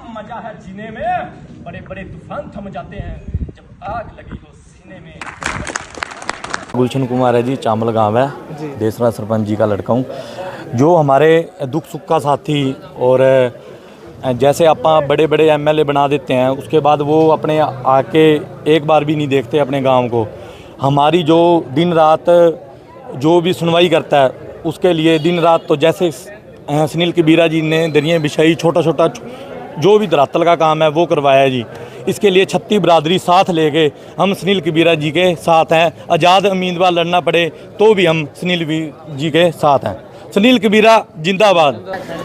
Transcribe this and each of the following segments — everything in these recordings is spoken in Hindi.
मजा है जीने में, बड़े बड़े तूफान थम जाते हैं जब आग लगी हो सीने में। गुलशन कुमार है जी, चांबल गांव है, देसरा सरपंच जी का लड़का हूँ। जो हमारे दुख सुख का साथी, और जैसे आप बड़े बड़े एमएलए बना देते हैं, उसके बाद वो अपने आके एक बार भी नहीं देखते अपने गांव को। हमारी जो दिन रात जो भी सुनवाई करता है उसके लिए दिन रात, तो जैसे सुनील कबीरा जी ने दरिया बिछाई, छोटा छोटा जो भी धरातल का काम है वो करवाया जी। इसके लिए 36 बरादरी साथ लेके हम सुनील कबीरा जी के साथ हैं। आज़ाद उम्मीदवार लड़ना पड़े तो भी हम सुनील जी के साथ हैं। सुनील कबीरा जिंदाबाद।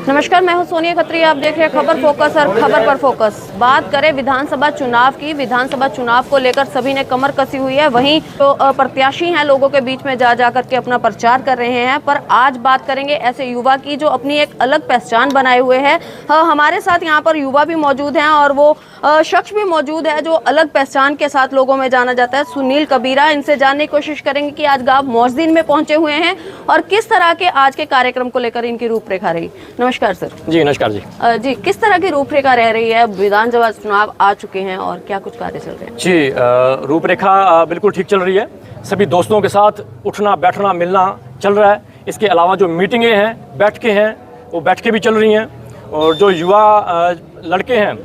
नमस्कार, मैं हूं सोनिया खत्री, आप देख रहे हैं खबर फोकस और खबर पर फोकस। बात करें विधानसभा चुनाव की, विधानसभा चुनाव को लेकर सभी ने कमर कसी हुई है। वहीं तो प्रत्याशी हैं, लोगों के बीच में जा करके अपना प्रचार कर रहे हैं। पर आज बात करेंगे ऐसे युवा की जो अपनी एक अलग पहचान बनाए हुए है। हमारे साथ यहाँ पर युवा भी मौजूद हैं और वो शख्स भी मौजूद है जो अलग पहचान के साथ लोगों में जाना जाता है, सुनील कबीरा। इनसे जानने की कोशिश करेंगे कि आज गांव मौजदीन में पहुंचे हुए हैं और किस तरह के आज के कार्यक्रम को लेकर इनकी रूपरेखा रही। नमस्कार सर। जी नमस्कार जी। जी, किस तरह की रूपरेखा रह रही है? विधानसभा चुनाव आ चुके हैं और क्या कुछ कार्य चल रहे हैं? जी, रूपरेखा बिल्कुल ठीक चल रही है। सभी दोस्तों के साथ उठना बैठना मिलना चल रहा है। इसके अलावा जो मीटिंगें हैं, बैठकें हैं, वो बैठकें भी चल रही हैं। और जो युवा लड़के हैं,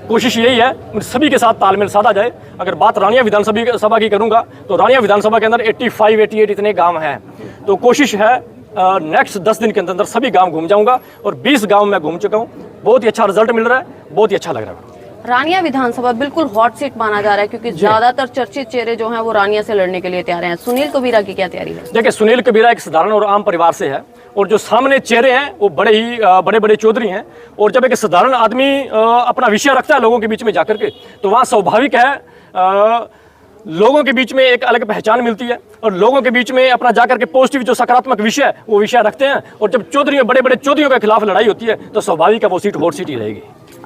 कोशिश यही है सभी के साथ तालमेल साधा जाए। अगर बात रानिया विधानसभा की करूंगा तो रानिया विधानसभा के अंदर 85-88 इतने गांव हैं। तो कोशिश है नेक्स्ट 10 दिन के अंदर सभी गांव घूम जाऊंगा और 20 गांव मैं घूम चुका हूं। बहुत ही अच्छा रिजल्ट मिल रहा है, बहुत ही अच्छा लग रहा है। रानिया विधानसभा बिल्कुल हॉट सीट माना जा रहा है क्योंकि ज्यादातर चर्चित चेहरे जो हैं वो रानिया से लड़ने के लिए तैयार हैं। सुनील कबीरा की क्या तैयारी है? देखिए, सुनील कबीरा एक साधारण और आम परिवार से है और जो सामने चेहरे हैं वो बड़े बड़े चौधरी हैं। और जब एक साधारण आदमी अपना विषय रखता है लोगों के बीच में जाकर के, तो वहाँ स्वाभाविक है लोगों के बीच में एक अलग पहचान मिलती है और लोगों के बीच में अपना जाकर के पॉजिटिव जो सकारात्मक विषय है वो विषय रखते हैं। और जब बड़े बड़े चौधरियों के खिलाफ लड़ाई होती है तो स्वाभाविक है वो सीट हॉट सीट ही रहेगी।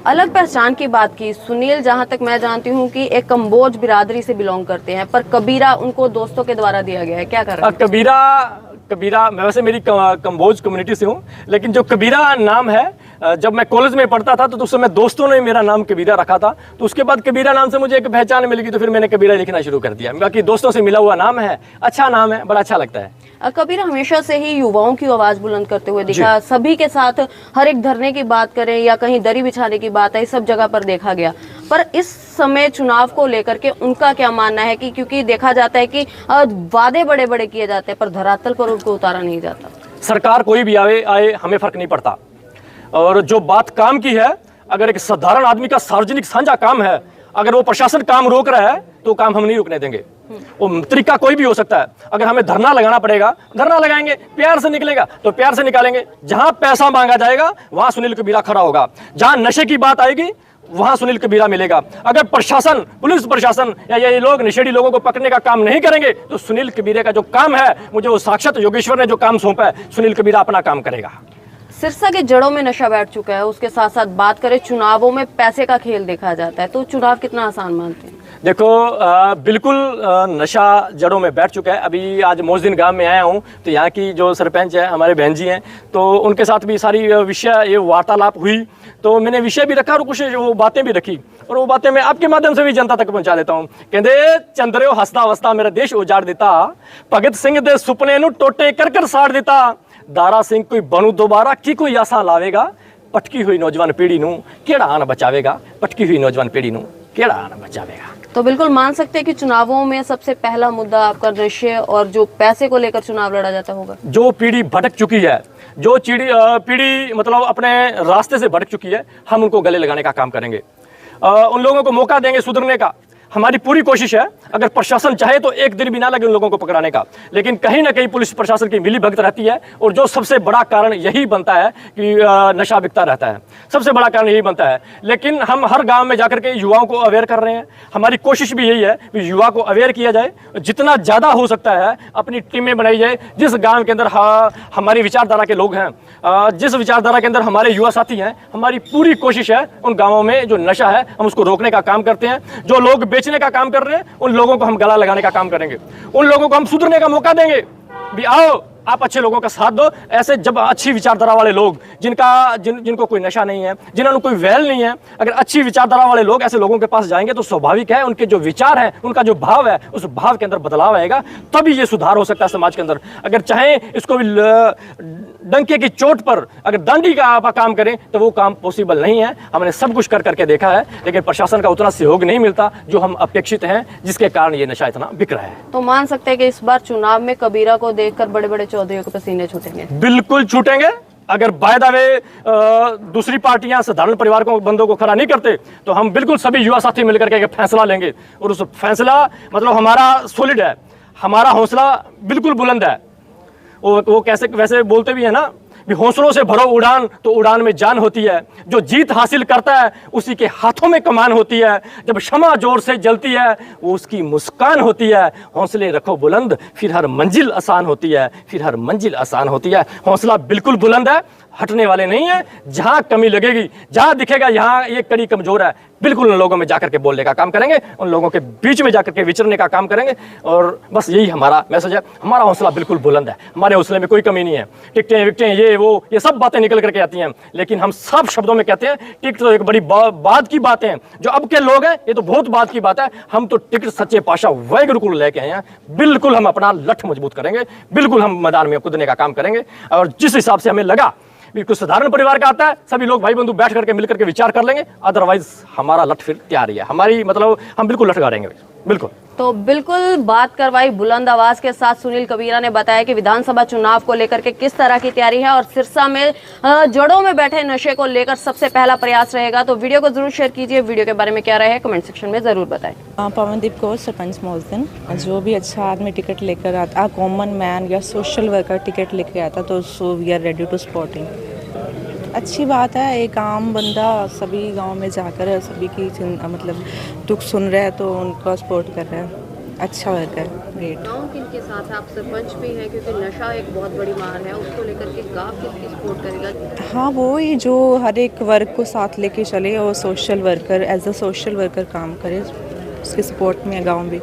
अलग पहचान की बात की, सुनील जहां तक मैं जानती हूं कि एक कम्बोज बिरादरी से बिलोंग करते हैं, पर कबीरा उनको दोस्तों के द्वारा दिया गया है, क्या कर रहे हैं? कबीरा मैं वैसे मेरी कम्बोज कम्युनिटी से हूँ, लेकिन जो कबीरा नाम है, जब मैं कॉलेज में पढ़ता था तो उस समय दोस्तों ने मेरा नाम कबीरा रखा था। तो उसके बाद कबीरा नाम से मुझे एक पहचान मिल गई, तो फिर मैंने कबीरा लिखना शुरू कर दिया। बाकी दोस्तों से मिला हुआ नाम है, अच्छा नाम है, बड़ा अच्छा लगता है। कबीरा हमेशा से ही युवाओं की आवाज बुलंद करते हुए दिखा, सभी के साथ हर एक धरने की बात करें या कहीं दरी बिछाने की बात है, सब जगह पर देखा गया। पर इस समय चुनाव को लेकर के उनका क्या मानना है कि क्योंकि देखा जाता है कि वादे बड़े बड़े किए जाते हैं पर धरातल पर उनको उतारा नहीं जाता। सरकार कोई भी आए हमें फर्क नहीं पड़ता। और जो बात काम की है, अगर एक साधारण आदमी का सार्वजनिक साझा काम है, अगर वो प्रशासन काम रोक रहा है तो काम हम नहीं रुकने देंगे। वो तरीका कोई भी हो सकता है। अगर हमें धरना लगाना पड़ेगा, धरना लगाएंगे, प्यार से निकलेगा तो प्यार से निकालेंगे। जहां पैसा मांगा जाएगा वहां सुनील कबीरा खड़ा होगा। जहां नशे की बात आएगी वहां सुनील कबीरा मिलेगा। अगर प्रशासन, पुलिस प्रशासन या ये लोग नशेड़ी लोगों को पकड़ने का काम नहीं करेंगे तो सुनील कबीरा का जो काम है, मुझे वो साक्षात योगेश्वर ने जो काम सौंपा है, सुनील कबीरा अपना काम करेगा। सिरसा के जड़ों में नशा बैठ चुका है। उसके साथ साथ बात करें चुनावों में पैसे का खेल देखा जाता है, तो चुनाव कितना आसान मानते हैं? देखो, बिल्कुल नशा जड़ों में बैठ चुका है। अभी आज मौजदीन गांव में आया हूं तो यहाँ की जो सरपंच है, हमारे बहन जी हैं, तो उनके साथ भी सारी विषय ये वार्तालाप हुई। तो मैंने विषय भी रखा और कुछ वो बातें भी रखी और वो बातें मैं आपके माध्यम से भी जनता तक पहुंचा देता हूँ। कहते चंद्रो हंसता वसता मेरा देश उजाड़ देता, भगत सिंह दे सुपने नु टोटे कर कर साड़ देता, दारा सिंह कोई बनू दोबारा की कोई आशा लावेगा, पटकी हुई नौजवान पीढ़ी नू केड़ा आन बचावेगा, पटकी हुई नौजवान पीढ़ी नू केड़ा आन बचावेगा। तो बिल्कुल मान सकते हैं कि चुनावों में सबसे पहला मुद्दा आपका नशे और जो पैसे को लेकर चुनाव लड़ा जाता होगा। जो पीढ़ी भटक चुकी है, जो पीढ़ी मतलब अपने रास्ते से भटक चुकी है, हम उनको गले लगाने का काम करेंगे। उन लोगों को मौका देंगे सुधरने का। हमारी पूरी कोशिश है, अगर प्रशासन चाहे तो एक दिन भी ना लगे उन लोगों को पकड़ाने का, लेकिन कहीं ना कहीं पुलिस प्रशासन की मिली भगत रहती है। और जो सबसे बड़ा कारण यही बनता है कि नशा बिकता रहता है, सबसे बड़ा कारण यही बनता है। लेकिन हम हर गांव में जाकर के युवाओं को अवेयर कर रहे हैं। हमारी कोशिश भी यही है कि युवा को अवेयर किया जाए, जितना ज़्यादा हो सकता है अपनी टीमें बनाई जाए। जिस गाँव के अंदर हमारी विचारधारा के लोग हैं, जिस विचारधारा के अंदर हमारे युवा साथी हैं, हमारी पूरी कोशिश है उन गाँवों में जो नशा है हम उसको रोकने का काम करते हैं। जो लोग बेचने का काम कर रहे हैं उन लोगों को हम गला लगाने का काम करेंगे। उन लोगों को हम सुधरने का मौका देंगे भी आओ आप अच्छे लोगों का साथ दो। ऐसे जब अच्छी विचारधारा वाले लोग जिनको कोई नशा नहीं है, जिन्होंने कोई वैल नहीं है, अगर अच्छी विचारधारा वाले लोग ऐसे लोगों के पास जाएंगे तो स्वाभाविक है उनके जो विचार है, उनका जो भाव है, उस भाव के अंदर बदलाव आएगा, तभी ये सुधार हो सकता है समाज के अंदर। अगर चाहे इसको भी डंके की चोट पर अगर दंडी का आप काम करें तो वो काम पॉसिबल नहीं है। हमने सब कुछ कर करके देखा है, लेकिन प्रशासन का उतना सहयोग नहीं मिलता जो हम अपेक्षित हैं, जिसके कारण ये नशा इतना बिक रहा है। तो मान सकते हैं कि इस बार चुनाव में कबीरा को देखकर बड़े बड़े चौधरियों के पसीने छूटेंगे? बिल्कुल छूटेंगे। अगर बाय द वे दूसरी पार्टियां साधारण परिवार को बंदों को खड़ा नहीं करते तो हम बिल्कुल सभी युवा साथी मिलकर के एक फैसला लेंगे, और उस फैसला मतलब हमारा सॉलिड है, हमारा हौसला बिल्कुल बुलंद है। वो कैसे वैसे बोलते भी है ना कि हौसलों से भरो उड़ान तो उड़ान में जान होती है। जो जीत हासिल करता है उसी के हाथों में कमान होती है। जब शमा जोर से जलती है वो उसकी मुस्कान होती है। हौसले रखो बुलंद फिर हर मंजिल आसान होती है, फिर हर मंजिल आसान होती है। हौसला बिल्कुल बुलंद है, हटने वाले नहीं है। जहां कमी लगेगी, जहां दिखेगा यहाँ ये कड़ी कमजोर है, बिल्कुल उन लोगों में जाकर के बोलने का काम करेंगे, उन लोगों के बीच में जाकर के विचरने का काम करेंगे। और बस यही हमारा मैसेज है। हमारा हौसला बिल्कुल बुलंद है, हमारे हौसले में कोई कमी नहीं है। टिकटें विकटें ये सब बातें निकल करके आती हैं, लेकिन हम सब शब्दों में कहते हैं टिकट तो एक बड़ी बात की बात है। जो अब के लोग हैं ये तो बहुत बात की बात है। हम तो टिकट सच्चे पाशाह वाहिगुरु को लेके आए हैं। बिल्कुल हम अपना लठ मजबूत करेंगे, बिल्कुल हम मैदान में कूदने का काम करेंगे। और जिस हिसाब से हमें लगा कुछ साधारण परिवार का आता है, सभी लोग भाई बंधु बैठ करके मिलकर के विचार कर लेंगे। अदरवाइज हमारा लठ फिर तैयार ही है, हमारी मतलब हम बिल्कुल लठ गाड़ेंगे बिल्कुल। तो बिल्कुल बात करवाई बुलंद आवाज के साथ सुनील कबीरा ने बताया कि विधानसभा चुनाव को लेकर के किस तरह की तैयारी है और सिरसा में जड़ों में बैठे नशे को लेकर सबसे पहला प्रयास रहेगा। तो वीडियो को जरूर शेयर कीजिए। वीडियो के बारे में क्या रहे कमेंट सेक्शन में जरूर बताएं। पवनदीप कौर, सरपंच मौजूद, जो भी अच्छा आदमी टिकट लेकर आता, कॉमन मैन या सोशल वर्कर टिकट लेकर आता तो so we are ready to supporting. अच्छी बात है, एक आम बंदा सभी गांव में जाकर सभी की मतलब दुख सुन रहा है तो उनका सपोर्ट कर रहा है। अच्छा वर्क है, ग्रेट। गाँव किनके साथ है? आप सरपंच भी हैं, क्योंकि नशा एक बहुत बड़ी मार है, उसको लेकर के गाँव किसकी सपोर्ट करेगा? हाँ, वो ही जो हर एक वर्ग को साथ लेके चले और social worker as a social worker काम करे, उसके सपोर्ट में है गाँव भी।